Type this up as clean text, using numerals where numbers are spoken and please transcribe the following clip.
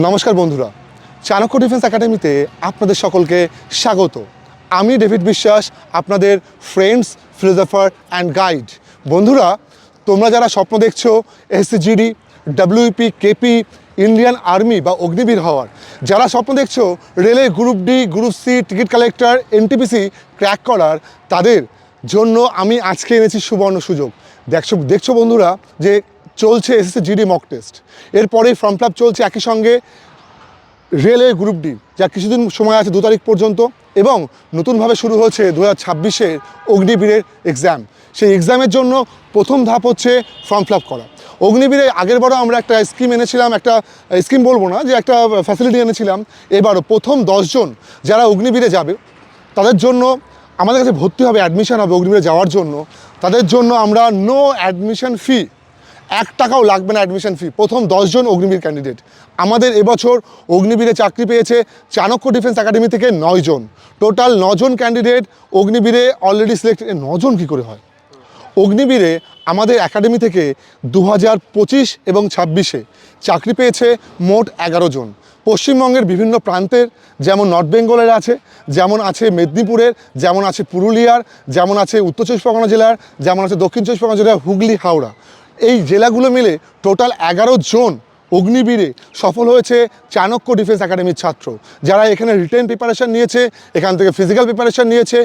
নমস্কার বন্ধুরা, চাণক্য ডিফেন্স একাডেমিতে আপনাদের সকলকে স্বাগত। আমি ডেভিড বিশ্বাস, আপনাদের ফ্রেন্ডস, ফিলোসফার অ্যান্ড গাইড। বন্ধুরা, তোমরা যারা স্বপ্ন দেখছো SSC GD, WBP, KP, Indian army বা অগ্নিবীর হওয়ার, যারা স্বপ্ন দেখছো রেলে group D, group C, ticket collector, NTPC crack করার, তাদের জন্য আমি আজকে এনেছি সুবর্ণ সুযোগ। দেখছো বন্ধুরা যে চলছে এসএসসি জিডি মক টেস্ট, এরপরেই ফর্ম ফিল আপ চলছে একই সঙ্গে রেলওয়ে গ্রুপ ডি, যা কিছুদিন সময় আছে 2 তারিখ পর্যন্ত, এবং নতুনভাবে শুরু হচ্ছে 2026-এর অগ্নিবীরের এক্সাম। সেই এক্সামের জন্য প্রথম ধাপ হচ্ছে ফর্ম ফিল আপ করা। অগ্নিবীরে আগেরবারও আমরা একটা স্কিম এনেছিলাম, একটা স্কিম বলবো না, যে একটা ফ্যাসিলিটি এনেছিলাম। এবারও প্রথম 10 জন যারা অগ্নিবীরে যাবে তাদের জন্য আমাদের কাছে ভর্তি হবে, অ্যাডমিশন হবে অগ্নিবীরে যাওয়ার জন্য। তাদের জন্য আমরা নো অ্যাডমিশন ফি, 1 টাকাও লাগবে না অ্যাডমিশন ফি। প্রথম 10 জন অগ্নিবীর ক্যান্ডিডেট। আমাদের এবছর অগ্নিবীরে চাকরি পেয়েছে চাণক্য ডিফেন্স একাডেমি থেকে 9 জন। টোটাল 9 জন ক্যান্ডিডেট অগ্নিবীরে অলরেডি সিলেক্টেড। 9 জন কী করে হয়? অগ্নিবীরে আমাদের একাডেমি থেকে 2025 এবং 26-এ চাকরি পেয়েছে মোট 11 জন। পশ্চিমবঙ্গের বিভিন্ন প্রান্তের, যেমন নর্থ বেঙ্গলের আছে, যেমন আছে মেদিনীপুরের, যেমন আছে পুরুলিয়ার, যেমন আছে উত্তর 24 পরগনা জেলার, যেমন আছে দক্ষিণ 24 পরগনা জেলার, হুগলি, হাওড়া, এই জেলাগুলো মিলে টোটাল 11 জন অগ্নিবীরে সফল হয়েছে চাণক্য ডিফেন্স একাডেমির ছাত্র, যারা এখানে রিটেন প্রিপারেশান নিয়েছে, এখান থেকে ফিজিক্যাল প্রিপারেশান নিয়েছে।